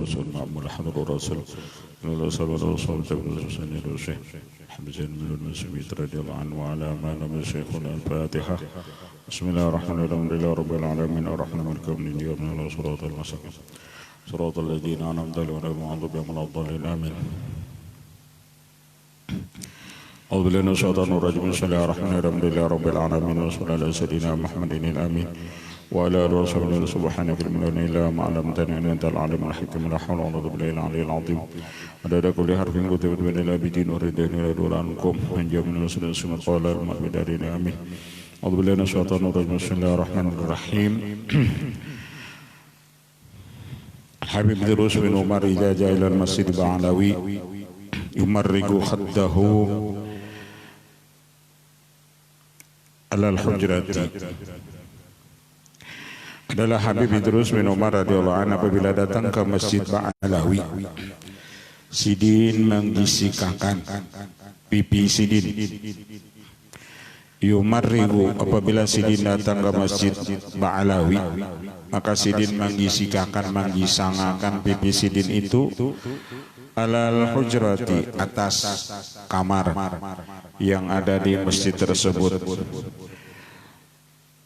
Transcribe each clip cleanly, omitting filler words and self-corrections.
الرسول معمول حضر الرسول الله صلى الله عليه وسلم حمزين من المسلمين رضي الله عنه وعلى ما لم شيخنا الفاتحة. بسم الله الرحمن الرحيم الحمد لله رب العالمين الرحمن الرحيم من الله صراط المستقيم صراط الذين أنعمت عليهم غير المغضوب عليهم ولا الضالين آمين. أعوذ بالله من الشيطان الرجيم بسم الله الرحمن الرحيم الحمد لله رب العالمين وصلى الله على سيدنا محمد الآمين وعلى آله وصحبه سبحانك لا علم إلا ما علمتنا إنك أنت العليم الحكيم لا حول ولا قوة إلا بالله العظيم عدد كل حرف كتبت بين العابدين والردين إلى دور عنكم من جميع المسلمين ثم قال المعبدين آمين. أعوذ بالله من الشيطان الرجيم بسم الله الرحمن الرحيم. Habib Idrus bin Umar idza jaa ila al-masjid Ba'alawi yumarrigu khaddahu ala al-hujrati. Adalah Habib Idrus bin Umar radhiyallahu anhu apabila datang ke masjid Ba'alawi, Sidin menggisikakan pipi Sidin. Yumarrigu apabila Sidin datang ke masjid Ba'alawi, maka Sidin menggisangakan pipi Sidin itu alal hujrati atas kamar yang ada di masjid tersebut.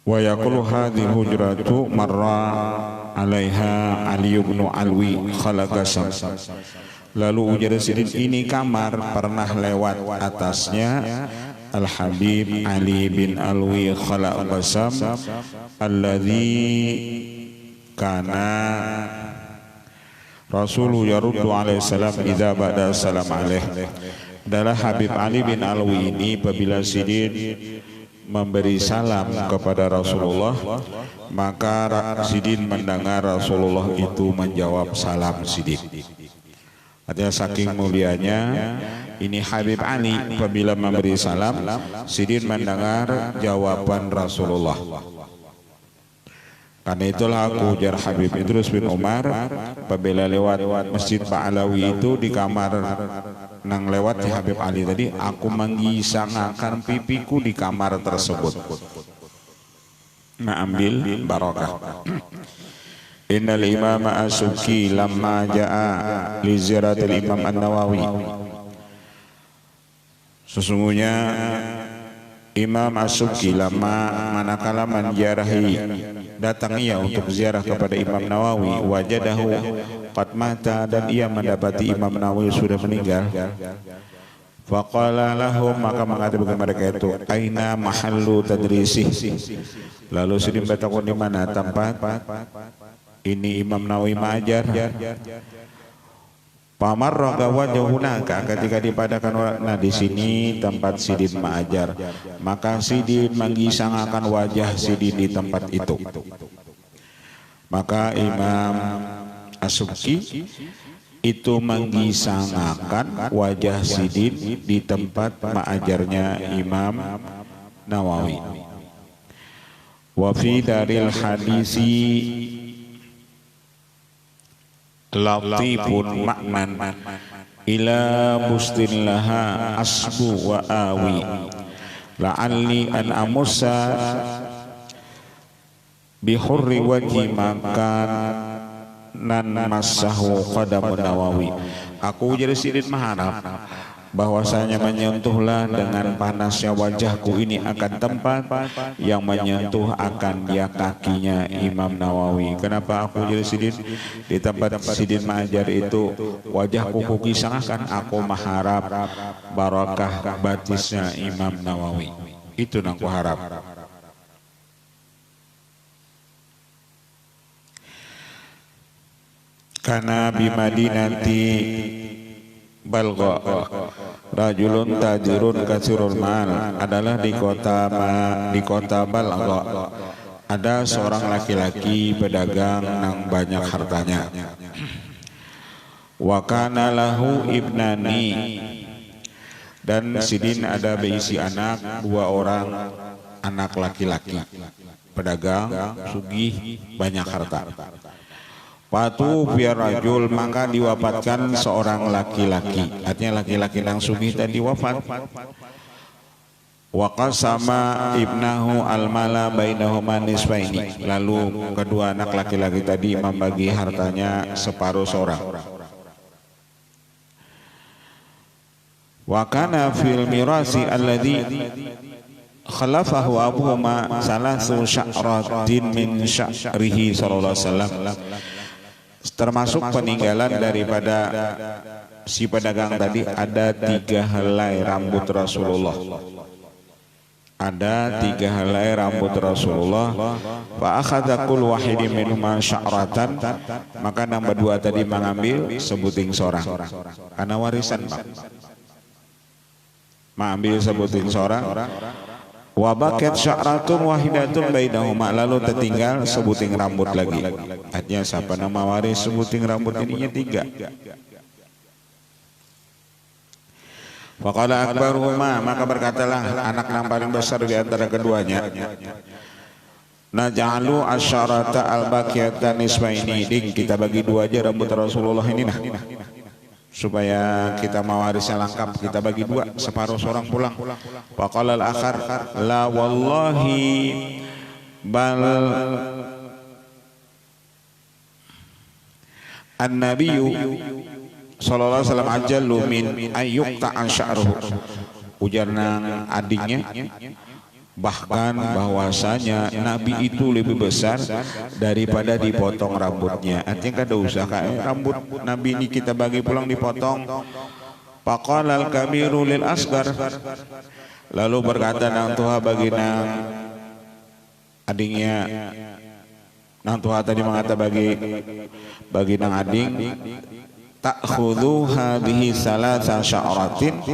Wa yaqulu hadhihi hujratu marra 'alaiha Ali bin Alwi khalaqasam. Lalu ujar Sidin, ini kamar pernah lewat atasnya Al-Habib Ali bin Alwi khalaqasam alladzi kana Rasulullah yaruddu alaihi salam idza ba'da salam alaih. Adalah Habib Ali bin Alwi ini apabila Sidin memberi salam kepada Rasulullah, maka Sidin mendengar Rasulullah itu menjawab salam Sidin. Artinya saking mulianya ini Habib Ali apabila memberi salam, Sidin mendengar jawaban Rasulullah. Karena itulah aku ujar Habib Idrus bin Umar apabila lewat masjid Ba'alawi itu di kamar nang lewat di Habib Ali tadi, aku menggisangakan pipiku di kamar tersebut. Nah, ambil barokah. Innal imam As-Subki lamma jaa li ziyaratil Imam An-Nawawi. Sesungguhnya Imam As-Subki manakala menziarahi datang ia untuk ziarah kepada Imam Nawawi, wajadahu qad mata, dan ia mendapati Imam Nawawi sudah meninggal. Faqala lahum, maka mengatakan kepada mereka itu, aina mahallu tadrisih. Lalu Sidin bertanya, di mana tempat ini Imam Nawawi mengajar? Pamarra wajhunaka, ketika dipadakan nah di sini tempat Sidin mengajar, maka Sidin menggisangakan wajah Sidin di tempat itu. Maka Imam As-Subki itu menggisangakan wajah Sidin di tempat mengajarnya Imam Nawawi. Wa fi daril hadisi latifun maknan ila bustillaha asbu wa awi la'alli an amusa bihurri wajhi makan nan masahu qadamun Nawawi. Aku jadi Sidin mengharap bahwasanya menyentuhlah dengan panasnya wajahku ini akan tempat yang menyentuh akan dia kakinya Imam Nawawi. Kenapa aku jadi Sidin? Di tempat Sidin mengajar itu wajahku kugisangkan, aku mengharap barakah batisnya Imam Nawawi. Itu yang aku harap. Karena bimadinati Balgha rajulun tajirun katsirul mal, adalah di kota Balgha ada seorang laki-laki pedagang yang banyak hartanya. Wa kana lahu ibnani, dan Sidin ada berisi anak, dua orang anak laki-laki, pedagang sugih banyak harta. Patu biar rajul, maka diwafatkan seorang laki-laki. Artinya laki-laki yang sugih dan diwafat. Wa qasama ibnahu al-mala bainahuma nisfaini. Lalu kedua anak laki-laki tadi membagi hartanya separuh seorang. Wa kana fil mirasi alladhi khalafahu abuhuma salasu sya'ratin min sya'rihi sallallahu alaihi wasallam. Termasuk peninggalan daripada si pedagang tadi ada 3 helai rambut Rasulullah. Ada 3 helai rambut Rasulullah. Fa akhadha kullu wahidin minhuma sya'ratan. Maka nombor 2 tadi mengambil sebuting seorang. Karena warisan, Pak. Mengambil sebuting seorang. Wa baqiyat sya'ratun wahidatun bainahuma. Lalu tertinggal sebuting rambut lagi. Artinya siapa nama waris sebuting rambut ininya 3. Faqala akbaruhuma, maka berkatalah anak yang paling besar di antara keduanya, naj'alu asyarata al-baqiyata nisfaini. Ding, kita bagi 2 aja rambut Rasulullah ini nah. Supaya kita mawarisnya lengkap, kita bagi 2, separuh seorang pulang. Faqala al-akhar, la wallahi bal an-nabiyyu sallallahu alaihi wasallam ajallu min ayyuqta an sya'ruhu. Ujarna adiknya, bahkan bahwasanya Nabi itu lebih besar daripada dipotong rambutnya. Artinya kada usah rambut Nabi ini kita bagi pulang dipotong. Faqala al-kabiru lil asghar. Lalu berkata nang tuha bagi nang adiknya, nang tuha tadi mengata bagi nang ading, ta'khudhu hadhihi salasa sya'ratin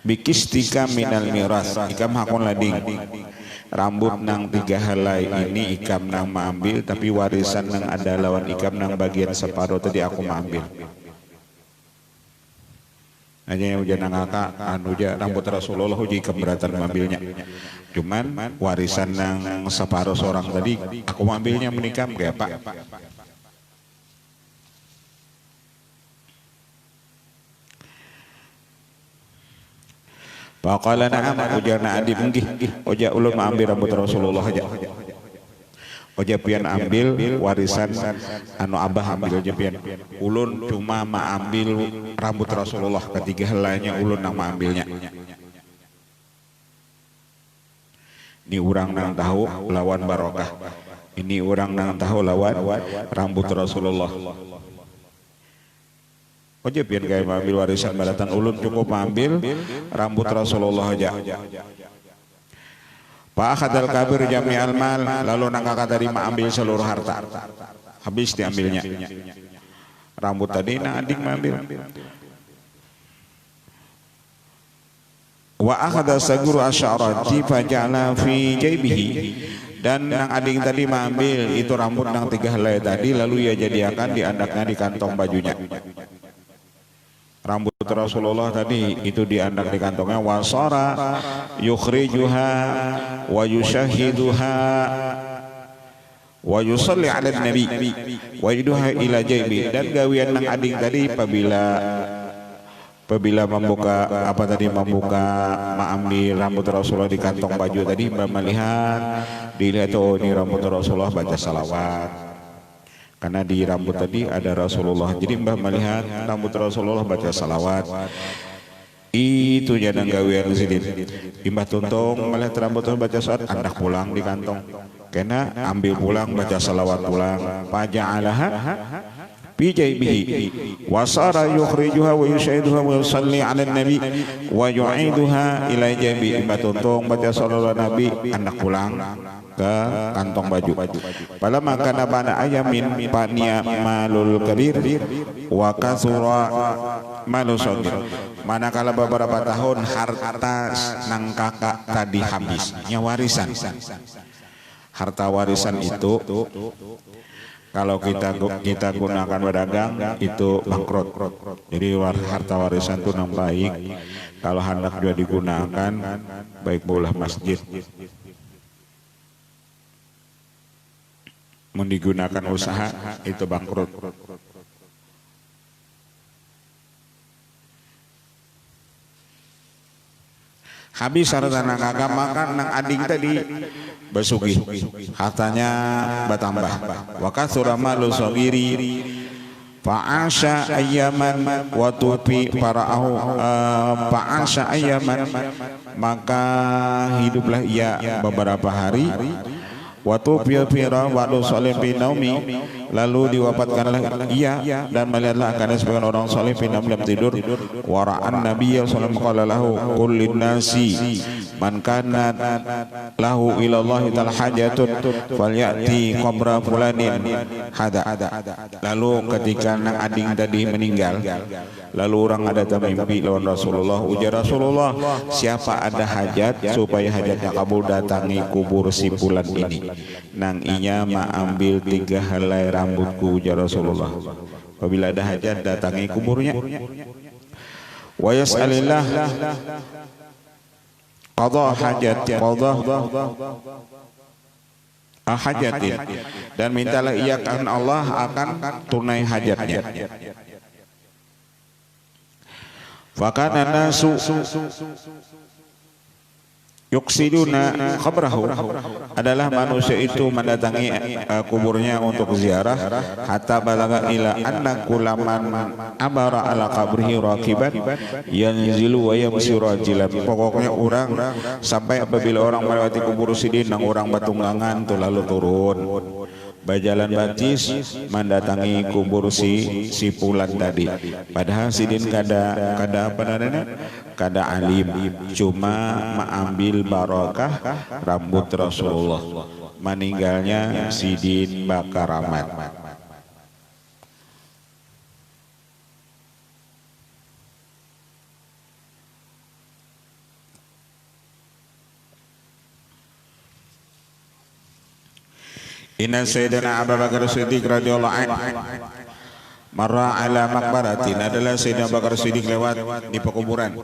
bikistika minal miras. Ikam hakun lading rambut nang 3 helai ini ikam nang mengambil, tapi warisan nang ada lawan ikam nang bagian separuh tadi aku mengambil. Hanya yang ujian nang kakak anu ujian rambut Rasulullah uji keberatan mengambilnya. Cuman warisan nang separuh seorang tadi aku mengambilnya menikam kayak Pak. Faqala na'am, ujarna adib nggih, oja ulun ambil rambut Rasulullah aja. Oja pian ambil warisan anu abah ambil aja pian. Ulun cuma ambil rambut Rasulullah, ketiga helainya ulun nang ambilnya. Ini urang nang tahu lawan barokah. Ini urang nang tahu lawan rambut Rasulullah. Oja pian kayak mengambil warisan balatan ulun cukup mengambil rambut Rasulullah aja. Pak akhadal kabir jami'al mal, lalu nang kakak tadi mengambil seluruh harta. Habis diambilnya. Rambut tadi nang adik mengambil. Wa akhadal saguru asy'arati faja'ala fi jaybihi. Dan nang adik tadi mengambil itu rambut nang 3 helai tadi, lalu ia jadikan diandaknya di kantong bajunya. Rambut Rasulullah tadi itu diandak di kantongnya. Wasara yukhrijuha wa yushahiduha wa yusalli ala nabi wa yuduha ila jaybi. Dan gawian nang ading tadi apabila membuka mengambil rambut Rasulullah di kantong baju tadi, melihat dilihat oh ini rambut Rasulullah baca salawat. Karena di rambut tadi ada Rasulullah. Jadi Mbah melihat rambut Rasulullah baca salawat. Itu jadang gawean sidin. Mbah tuntung melihat rambut Rasulullah baca salawat, andak pulang di kantong. Kena ambil pulang baca salawat pulang. Faja'alaha fi jaybihi wa sara yukhrijuha wa yushiduha wa yusalli 'ala nabi wa yu'iduha ila jaybi. Mbah tuntung baca salawat Nabi, andak pulang ke kantong baju. Pada makan pada ayamin pania malul kabir wa kasura malul sogir. Manakala beberapa tahun harta nang kakak tadi habisnya warisan. Harta warisan itu kalau kita gunakan berdagang itu bangkrut. Jadi harta warisan itu nang baik. Kalau hendak juga digunakan baik bola masjid. Digunakan usaha itu bangkrut. habis sarana ngagam makan nang ading tadi besugi hartanya bertambah wa katsura malu sagiri fa'asha ayyaman wa tufi fara'ahu fa'asha ayyaman maka hiduplah ia beberapa hari wa tufi fira wa salih fi naumi lalu diwafatkanlah ia dan melihatlah akan sebagian orang saleh fi naum dalam tidur wa ra'an nabiyya sallallahu alaihi wasallam qala lahu qul linnasi man kana lahu ila Allah ta'ala hajatun falyati qabra fulanin hada. Lalu ketika nang ading tadi meninggal lalu orang ada mimpi lawan Rasulullah, ujar Rasulullah, siapa ada hajat supaya hajatnya kabul datangi kubur si fulan ini, nang inya ma ambil 3 helai rambutku, ujar Rasulullah. Apabila ada hajat datangi kuburnya. Wa yas'alillah qada hajat qada hajatin, dan mintalah ia karena Allah akan tunai hajatnya. Fakana nasu yuksiduna qabrahu, adalah manusia itu mendatangi kuburnya untuk ziarah, hatta balaga ila anna kulaman abara ala qabrihi raqiban yanzilu wa yamsi rajilan. Pokoknya orang sampai apabila orang melewati kubur sidin nang orang batunggangan tuh lalu turun berjalan batis mendatangi kubur si fulan tadi. Padahal sidin kada apa namanya? Kada alim, cuma mengambil barokah rambut Rasulullah. Meninggalnya sidin bakaramat. Inna Sayyidina Abu Bakar Siddiq radhiyallahu anhu marra ala maqbaratin, adalah Sayyidina Abu Bakar Siddiq lewat di pekuburan.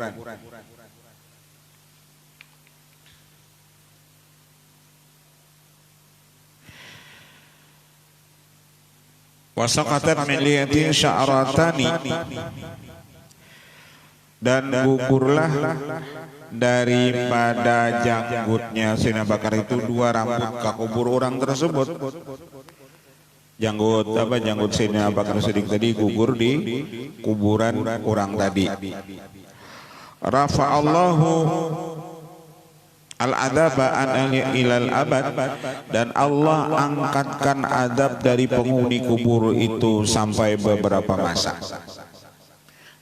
Wa saqatat min liyati sya'ratani, dan gugurlah daripada janggutnya Sayyidina Bakar itu 2 rambut ke kubur orang tersebut. Janggut apa? Janggut Sayyidina Bakar Siddiq tadi gugur di kuburan orang tadi. Rafa'allahu al-adzaba an ilal abad, dan Allah angkatkan adab dari penghuni kubur itu sampai beberapa masa.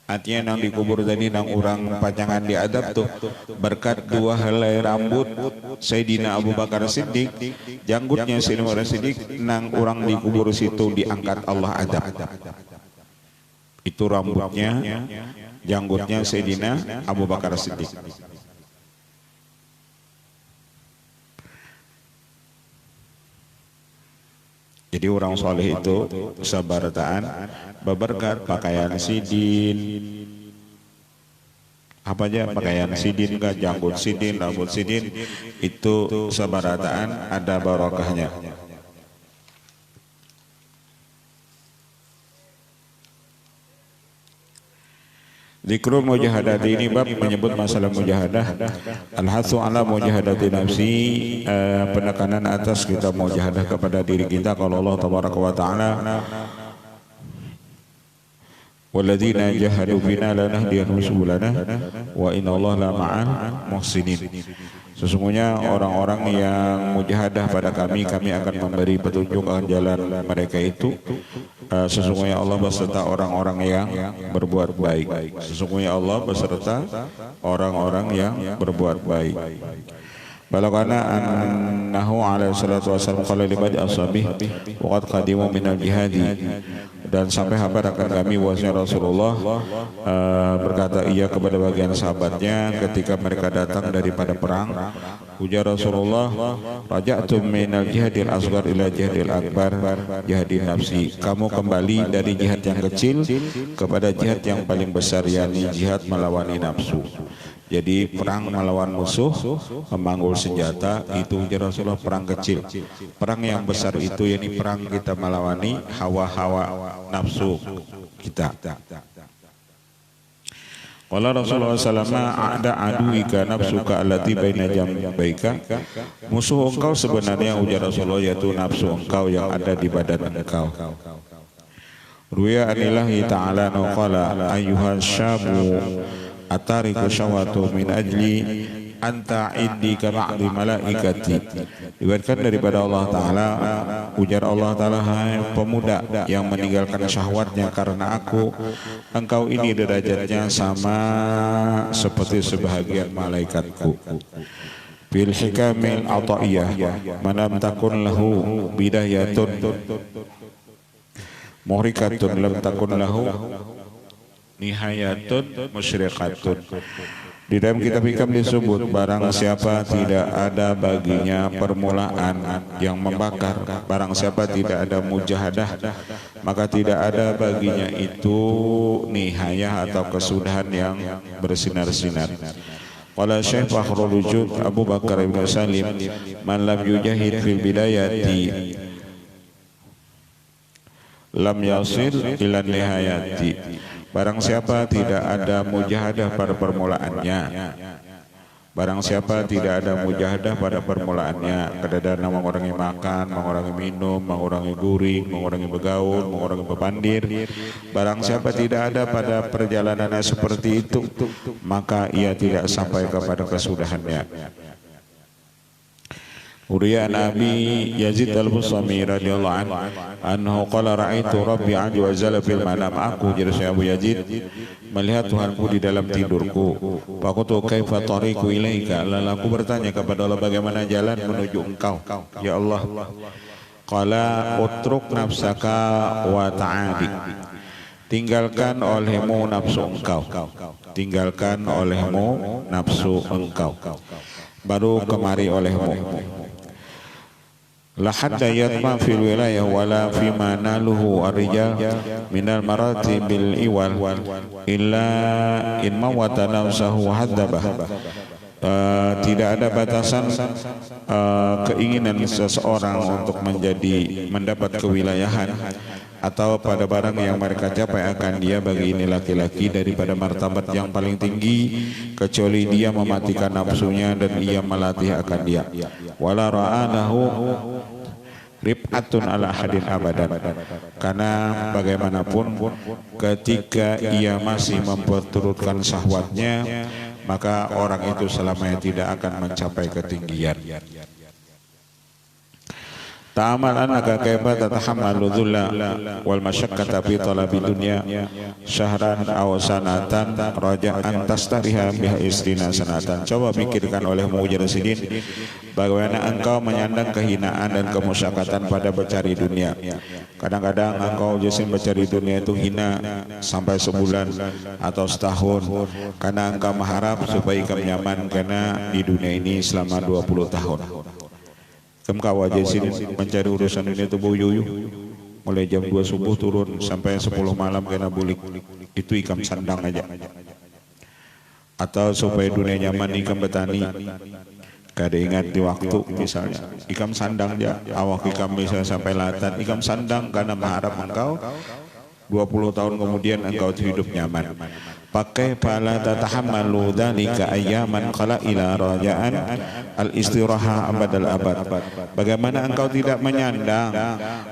Artinya nang dikubur tadi nang orang pajangan diadab tuh berkat 2 helai rambut Sayyidina Abu Bakar Siddiq, janggutnya Sayyidina Abu Bakar Siddiq, nang orang dikubur situ diangkat Allah adab. Itu rambutnya, janggutnya Sayyidina Abu Bakar Siddiq. Jadi orang soleh itu sabarataan berberkat pakaian sidin, apa aja pakaian sidin, enggak janggut sidin, rambut sidin, itu sabarataan ada barokahnya. Zikrul mujahadah ini bab menyebut masalah mujahadah. Al-hatsu ala mujahadati nafsi, penekanan atas kita mujahadah kepada diri kita. Kalau Allah tabaraka wa taala, walladzina jahadu fina lanahdiyannahum subulana wa innallaha la ma'al muhsinin. Sesungguhnya orang-orang yang mujahadah pada kami akan memberi petunjuk akan jalan mereka itu. Sesungguhnya Allah beserta orang-orang yang berbuat baik. Sesungguhnya Allah beserta orang-orang yang berbuat baik. Balagana annahu alaihi salatu wasallam qala li ba'di ashabihi wa qad qadimu minal jihadi, dan sampai kabar akan kami bahwasanya Rasulullah berkata ia kepada bagian sahabatnya ketika mereka datang daripada perang, ujar Rasulullah, raja'tum minal jihadil asghar ila jihadil akbar jihadin nafsi, kamu kembali dari jihad yang kecil kepada jihad yang paling besar, yakni jihad melawan nafsu. Jadi perang melawan musuh, memanggul senjata, itu ujar Rasulullah perang kecil. Perang yang besar itu yakni perang kita melawani hawa-hawa nafsu kita. Qala Rasulullah sallallahu alaihi wasallam ada aduika nafsuka allati baina jambaika. Musuh engkau sebenarnya ujar Rasulullah yaitu nafsu engkau yang ada di badan engkau. Ruya anillahi ta'ala qala ayyuhas syabu atariku syawatu min ajli anta indi ka ba'di malaikati. Diriwayatkan daripada Allah Ta'ala, ujar Allah Ta'ala, hai pemuda yang meninggalkan syahwatnya karena aku, engkau ini derajatnya sama seperti sebahagian malaikatku. Bil hikamil ata'iyah manam takun lahu bidayatun muhrikatun lam takun lahu nihayatun musyrikatun. Di dalam kitab hikam disebut barang siapa tidak ada baginya permulaan yang membakar, barang siapa tidak ada mujahadah, maka tidak ada baginya itu nihayah atau kesudahan yang bersinar-sinar. Qala Syekh Fakhrul Wujud Abu Bakar Ibn Salim, man lam yujahid fil bidayati lam yasil ila nihayati. Barang siapa tidak ada mujahadah pada permulaannya, barang siapa tidak ada mujahadah pada permulaannya, kadang-kadang mengurangi makan, mengurangi minum, mengurangi guring, mengurangi begaul, mengurangi bepandir, barang siapa tidak ada pada perjalanannya seperti itu, maka ia tidak sampai kepada kesudahannya. Uriya Nabi Yazid al-Bustami radhiyallahu anhu qala ra'aitu rabbi azza wa jalla fil manam. Aku jadi saya Abu Yazid melihat Tuhanku di dalam tidurku. Faqultu kaifa tariqu ilaika, lalu aku bertanya kepada Allah bagaimana jalan menuju engkau ya Allah. Qala utruk nafsaka wa ta'adi, tinggalkan olehmu nafsu engkau, tinggalkan olehmu nafsu engkau, baru kemari olehmu. La hatta yatma fil wilayah wala fima naluhu ar-rijal minal maratibil iwal illa in mawata nafsahu haddabah. Tidak ada batasan keinginan seseorang untuk mendapat kewilayahan atau pada barang yang mereka capai akan dia bagi ini laki-laki daripada martabat yang paling tinggi kecuali dia mematikan nafsunya dan ia melatih akan dia. Wala ra'anahu rib'atun ala hadin abadan, karena bagaimanapun ketika ia masih memperturutkan syahwatnya, maka orang itu selamanya tidak akan mencapai ketinggian. Ta'amal annaka kaifa tatahammalu dhulla wal masyaqqata fi talabi dunya syahran aw sanatan raja'an tastariha biha istina sanatan. Coba pikirkan oleh Mujahidin bagaimana engkau menyandang kehinaan dan kemusyakatan pada mencari dunia. Kadang-kadang engkau jisim mencari dunia itu hina sampai sebulan atau setahun karena engkau mengharap supaya kamu nyaman karena di dunia ini selama 20 tahun. Engkau wajah sini mencari urusan ini itu buyuyu mulai jam 2 subuh turun sampai 10 malam kena bulik, itu ikam sandang aja. Atau supaya dunia nyaman ikam betani, kada ingat di waktu misalnya ikam sandang aja, awak ikam bisa sampai latan, ikam sandang karena mengharap engkau 20 tahun kemudian engkau hidup nyaman. Pakai pala tatahammalu dzalika ayyaman qala ila raja'an al-istiraha abadal abad. Bagaimana engkau tidak menyandang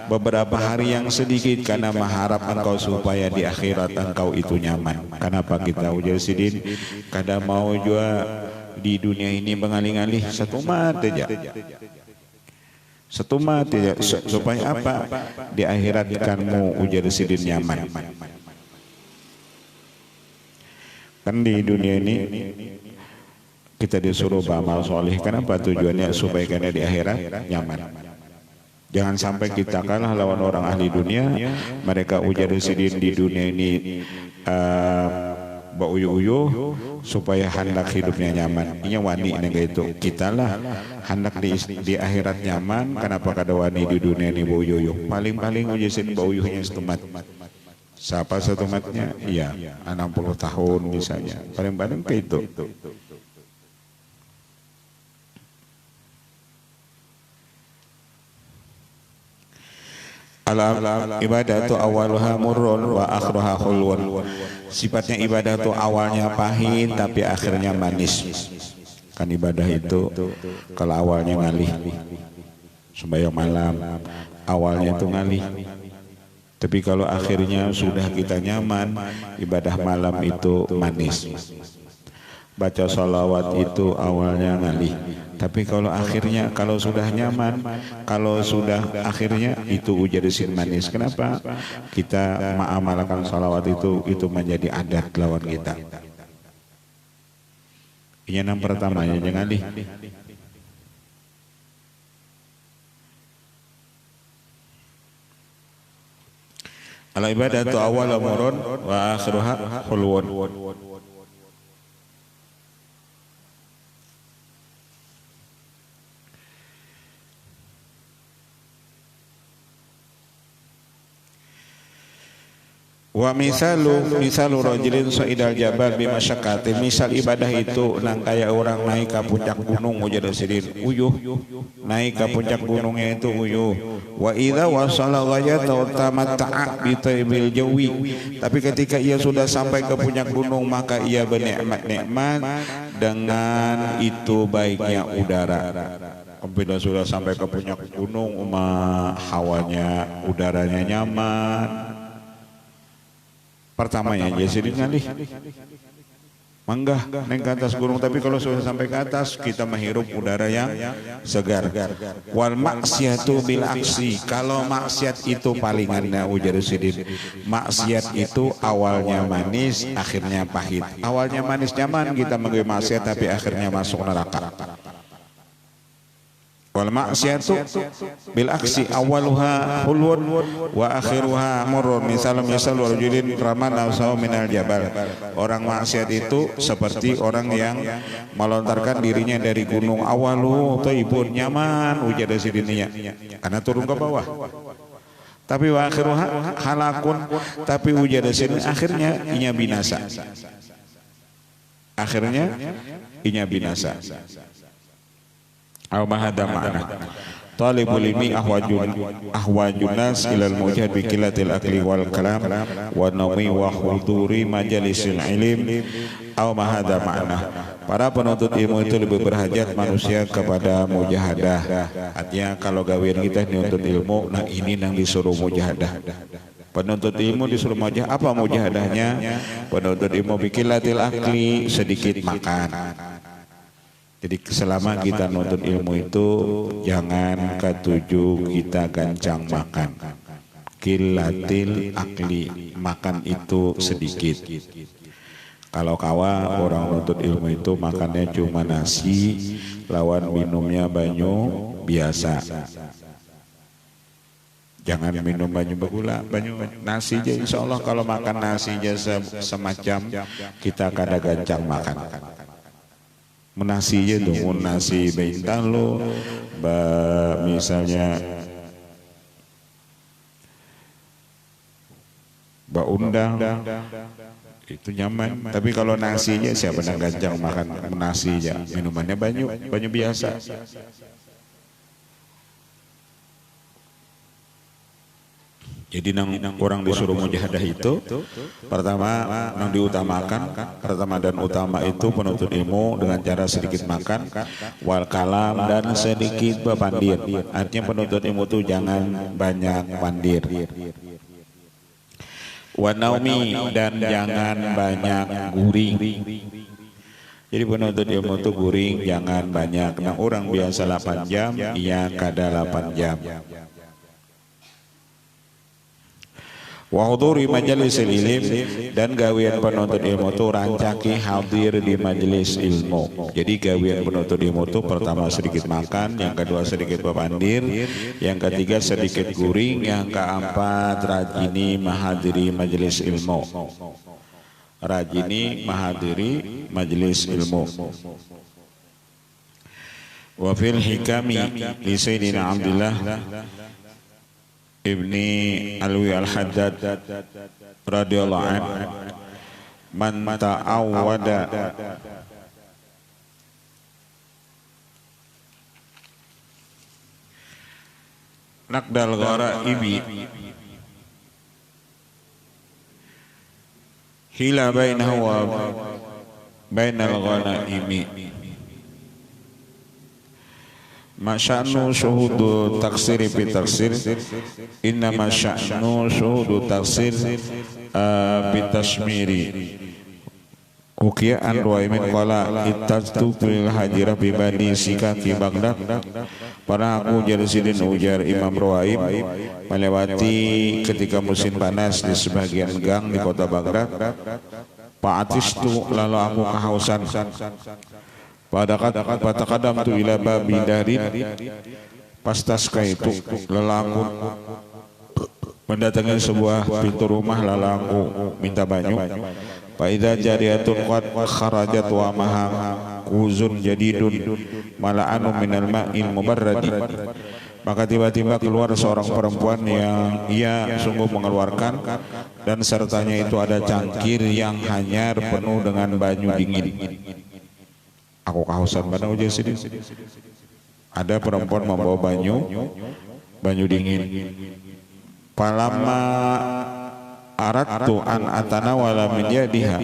beberapa hari yang sedikit karena mengharap engkau supaya di akhirat engkau itu nyaman. Kenapa kita ujar sidin kada mau juga di dunia ini mengalih-alih satu mat aja. Satu mati ya, supaya apa? Di akhirat kanmu ujar sidin nyaman. Kan di dunia ini kita disuruh beramal soleh. Kenapa tujuannya? Supaya karena di akhirat nyaman. Jangan sampai kita kalah lawan orang ahli dunia. Mereka ujar sidin di dunia ini bauyu-uyu supaya hendak hidupnya nyaman. Ini wani nengga itu. Kita lah hendak di akhirat nyaman. Kenapa kada wani di dunia ini bauyu-uyu? Paling-paling ujisin bauyuhnya setemat. Siapa setematnya? Iya, 60 tahun misalnya. Paling-paling kayak itu. Al ibadah itu awaluha murrun wa akhruha khulwun. Sifatnya ibadah itu awalnya pahit tapi akhirnya manis. Kan ibadah itu kalau awalnya ngalih, sembahyang malam awalnya itu ngalih. Tapi kalau akhirnya sudah kita nyaman, ibadah malam itu manis. Baca sholawat itu awalnya ngalih, tapi kalau akhirnya, kalau sudah nyaman, kalau sudah akhirnya itu ujadisin manis. Kenapa? Kita mengamalkan sholawat itu menjadi adat lawan kita. Ini yang pertamanya jangan ngalih. Al ibadatu awal murun wa akhiruha khulwun. Wa misalu rajulin sa'idal jabal bimasyaqqati. Misal ibadah itu nang kaya orang naik ke puncak gunung ujada sidin uyuh, naik ke puncak gunungnya itu uyuh. Wa idza wasala ghayata tamatta'a bi tayyibil jawi. Tapi ketika ia sudah sampai ke puncak gunung maka ia bernikmat-nikmat dengan itu baiknya udara. Bila sudah sampai ke puncak gunung hawanya, udaranya nyaman. Pertamanya jadi ngalih manggah neng ke atas gunung, tapi kalau sudah sampai ke atas kita menghirup udara yang segar. Wal maksiatu bil aksi. Kalau maksiat itu palingannya ujar sidin. Maksiat itu awalnya manis akhirnya pahit. Awalnya manis nyaman kita menggui maksiat tapi akhirnya masuk neraka. Wal maksiatu bil aksi awaluha hulwun wa akhiruha murrun. Misal rajulin ramana saw minal jabal. Orang maksiat itu seperti orang yang melontarkan dirinya dari gunung. Awalu thayyibun, nyaman ujar sidininya karena turun ke bawah. Tapi wa akhiruha halakun, tapi ujar sidin akhirnya inya binasa. Akhirnya inya binasa. Aw mahada ma'na talibul ilmi ahwajun nas ilal mujahid bi qillatil akli wal kalam wa nawi wa huduri majalisil ilm. Aw mahada ma'na, para penuntut ilmu itu lebih berhajat manusia kepada mujahadah. Artinya kalau gawean kita nuntut ilmu, nah ini yang disuruh mujahadah. Penuntut ilmu disuruh mujahadah. Apa mujahadahnya? Penuntut ilmu bi qillatil akli, sedikit makan. Jadi selama kita nuntut ilmu itu jangan ketujuh kita gancang makan. Qillatil akli, makan itu sedikit. Kalau kawa orang nuntut ilmu itu makannya cuma nasi, lawan minumnya banyu biasa. Jangan minum banyu bergula, banyu nasi aja. Insya Allah kalau makan nasi aja semacam kita kada gancang makan. Menasi aja dong, nasi bintang lo, misalnya undang itu nyaman. Tapi kalau nasinya siapa yang gancang makan nasi aja, minumannya banyu biasa. Jadi nang orang disuruh mujahadah itu pertama nang diutamakan, pertama dan utama itu penuntut ilmu dengan cara sedikit makan, wal kalam dan sedikit bepandir. Artinya penuntut ilmu itu jangan banyak pandir. Wa naumi, dan jangan banyak guring. Jadi penuntut ilmu itu guring jangan banyak. Nah orang biasa 8 jam, ia kada 8 jam. Wa huduri majalisil ilm, dan gawean penuntut ilmu itu rancaki hadir di majelis ilmu. Jadi gawean penuntut ilmu itu pertama sedikit makan, yang kedua sedikit bepandir, yang ketiga sedikit guring, yang keempat rajini menghadiri majelis ilmu. Rajini menghadiri majelis ilmu. Wa fil hikami li Sayyidina Abdullah Ibni Alwi Al-Haddad radhiyallahu anhu, man ta'awwada Nakdal ghara'ibi hila bainahu wa bainal ghanaimi ma sya'nu syuhudu taksiri bi taksir inna ma sya'nu syuhudu taksir bi tasmiri ukiya an ruwaimin qala ittastu bil hajirah bi bani sikaki Baghdad. Pernah aku jadi sidin ujar Imam Ruwaim melewati ketika musim panas di sebagian gang di kota Baghdad. Fa'atistu lalu aku kehausan. Pada kadam tu ila babi darin pastaska itu lalu aku mendatangi sebuah pintu rumah lalu aku minta banyu. Fa'idha jariyatun qad kharajat wa maha kuzun jadidun mala'anu minal ma'il mubarradi. Maka tiba-tiba keluar seorang perempuan yang ia sungguh mengeluarkan dan sertanya itu ada cangkir yang hanyar penuh dengan banyu dingin. Aku kehausan pada ujar sini. Ada perempuan membawa banyu dingin. Palama aradtu an atanawala min yadiha.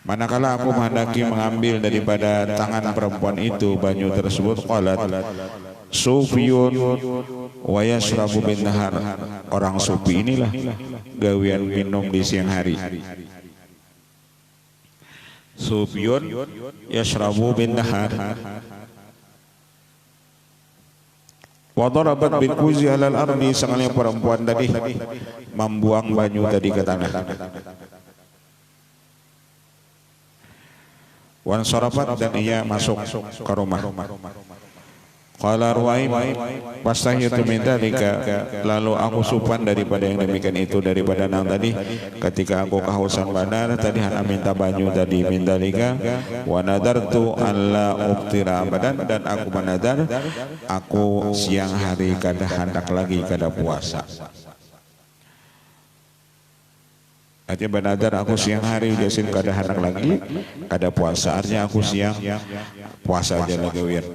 Manakala aku menghendaki mengambil daripada tangan perempuan itu banyu tersebut, qalat sufiyun wa yashrabu bin nahar. Orang sufi inilah gawian minum di siang hari. Sufiyun yashrabu bin nahar. Wa darabat bil kuzi alal ardi, sangatnya perempuan tadi membuang banyu tadi ke tanah. Wan sarafat, dan ia masuk ke rumah. Qala Ruwaim fastahyatu min dzalika, lalu aku supan daripada yang demikian itu, daripada nang tadi ketika aku kehausan benar tadi hanya minta banyu tadi min dzalika. Wa nadartu alla uftira abadan, dan aku menadar aku siang hari kada hendak lagi kada puasa. Artinya benadar aku siang hari jasin kada hendak lagi kada puasa, artinya aku siang puasa aja lagi wir.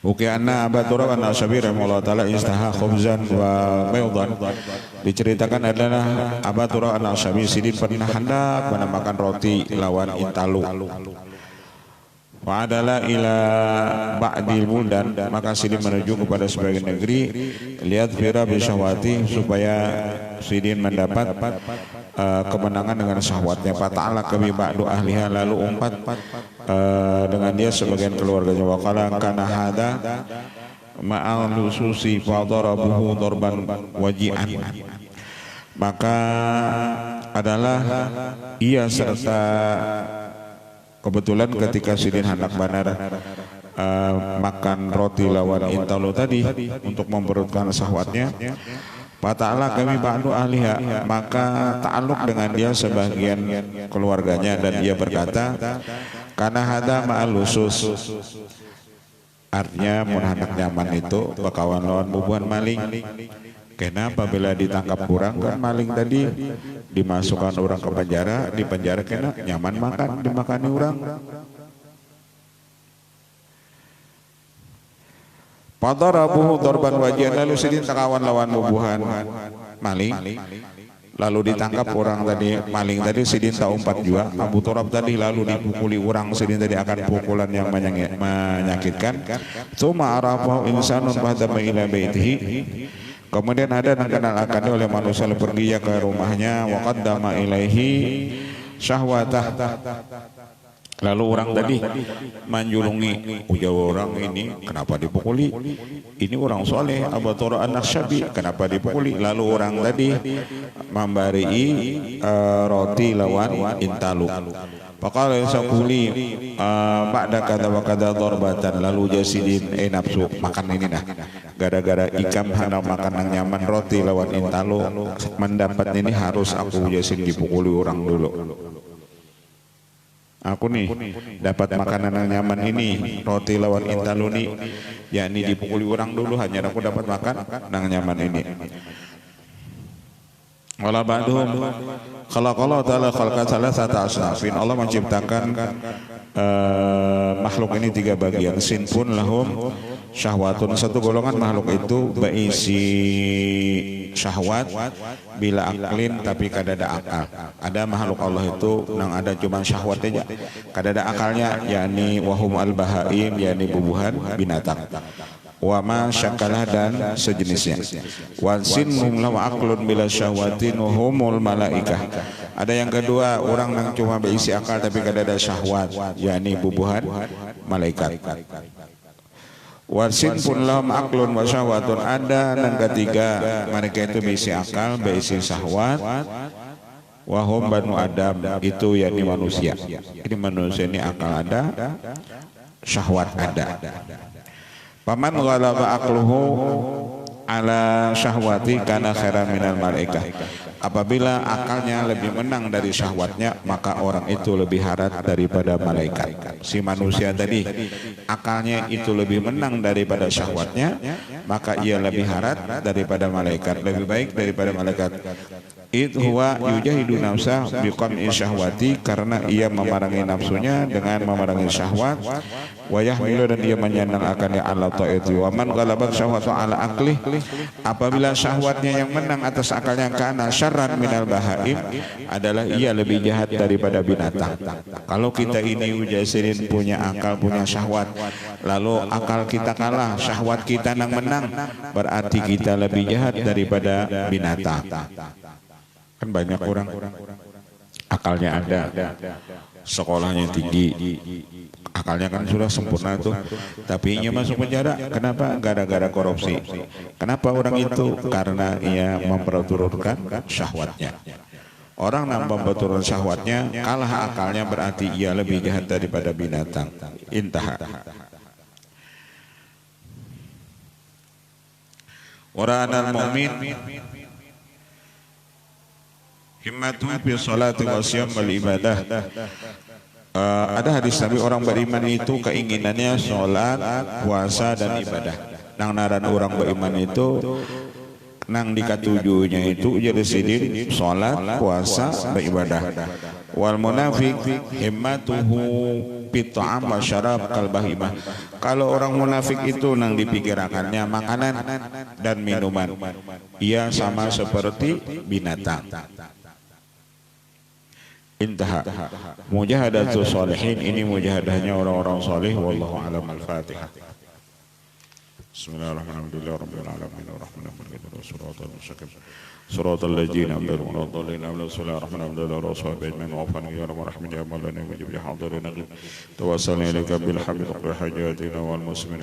Ukiana Abu Turab an-Nashabi rahimahullah ta'ala istaha khubzan wa baydan. Diceritakan adalah Abu Turab an-Nashabi sidin pernah hendak menamakan roti lawan intalu. Wa adalah ila ba'dil buldan, maka sidin menuju kepada sebagian negeri lihat fira bisyahwati, supaya sidin mendapat kemenangan dengan syahwatnya. Fata'ala kami ba'du ahliha, lalu umpat dengan dia sebagian keluarganya. Wa qala kana hada ma'al lususi fa darabuhu darban waji'an, maka adalah ia serta kebetulan ketika sidin hendak banar makan roti lawan intalu tadi untuk memperutkan syahwatnya. Fata'ala kami ba'du ahliha, maka ta'aluk dengan dia sebagian keluarganya, dan ia berkata karena hada ma'al lusus, artinya mun hendak nyaman itu bakawan lawan bubuhan maling. Kenapa bila ditangkap kurang kan maling tadi dimasukkan orang ke penjara, di penjara kena nyaman makan dimakani orang. Padarabuhu darban wajian, lalu sidin takawan lawan bubuhan maling, lalu ditangkap orang tadi maling tadi sidin tak umpat juga Abu Turab tadi, lalu dipukuli orang sidin tadi akan pukulan yang menyakitkan. Tsumma arafahu insanun ba'da ma ila baitihi, kemudian ada yang kenal akan oleh manusia pergi ya ke rumahnya. Wa qaddama ilaihi syahwatah, lalu orang tadi menjulungi, ujar orang ini kenapa dipukuli, ini orang soleh Abu Turab an-Nashabi, kenapa dipukuli. Lalu orang tadi memberi roti lawan intalu. Pakal sakuli ba'da kada wa kada darbatan, lalu jasidin nafsu makan ini dah, gara-gara ikam hendak makan yang nyaman roti lawan intalu, mendapat ini harus aku jasin dipukuli orang dulu. Aku nih dapat makanan yang nyaman ini roti lawan intalu nih, yakni dipukuli orang dulu, hanya aku dapat makan yang nyaman ini. Wala ba'dhum khalaqallahu ta'ala khalqa salasata asnafin. Allah menciptakan makhluk ini 3 bagian. Sinfun lahum syahwatun, satu golongan makhluk itu berisi syahwat bila aklin tapi kadada akal. Ada makhluk Allah itu nang ada cuma syahwat aja, kadada akalnya, yakni wahum al-bahaim, yakni bubuhan binatang. Wa ma syakalah dan sejenisnya. Wa sinhum lam aqlun bila syahwatin humul malaikah. Ada yang kedua, orang yang cuma berisi akal tapi kada ada syahwat, yakni bubuhan malaikat. Wa sinhum lam aqlun wa syahwatun, ada yang ketiga, mereka itu berisi akal, berisi syahwat. Wahum banu Adam, itu yakni manusia. Ini manusia ini akal ada, syahwat ada. Paman ghalaba aqluhu ala syahwati kana khairan minal malaikah. Apabila akalnya lebih menang dari syahwatnya, maka orang itu lebih harat daripada malaikat. Si manusia tadi akalnya itu lebih menang daripada syahwatnya, maka ia lebih harat daripada malaikat, lebih baik daripada malaikat. Itu huwa yujahidu nafsah biqam'i syahwati, karena ia memerangi nafsunya dengan memerangi syahwat. Wa yahmilu, dan ia menyandang akan ya Allah ta'ati. Wa man ghalabat syahwatu ala aqlih, apabila syahwatnya yang menang atas akalnya, kana syarran minal bahaim, adalah ia lebih jahat daripada binatang. Kalau kita ini Mujasirin punya akal, punya syahwat, lalu akal kita kalah, syahwat kita nang menang, berarti kita lebih jahat daripada binatang. Kan banyak orang akalnya ada, sekolahnya tinggi, akalnya kan sudah sempurna tuh, tapi ia masuk penjara. Kenapa? Gara-gara korupsi. Kenapa orang itu? Karena ia memperturutkan syahwatnya. Orang yang memperturutkan syahwatnya kalah akalnya, berarti ia lebih jahat daripada binatang. Intaha. Wara'anal mu'min himmatu fi sholati wa siyam wal ibadah. Ada hadis Nabi, orang beriman itu keinginannya sholat, puasa dan ibadah. Nang naran orang beriman itu nang dikatujunya itu jadi sidin sholat, puasa, beribadah. Wal munafiq himmatuhu fit ta'am wa syarab kal bahimah. Kalau orang munafik itu nang dipikirakannya makanan dan minuman, ia sama seperti binatang. Intaha. Mujahadatu sholihin, ini mujahadahnya orang-orang soleh. Wallahu a'lam. Al-Fatihah. Bismillahirrahmanirrahim. Rabbil alamin arrahmanir rahim. Shiratal mustaqim. Shiratal ladzina an'amta 'alaihim. Bismillahirrahmanirrahim. Rasulullah ajmain wa afani ya rabbal alamin ya maulana wa jib ya hadirin. Tawassalna ilaika bil hamdi wa hajatina wal muslimin.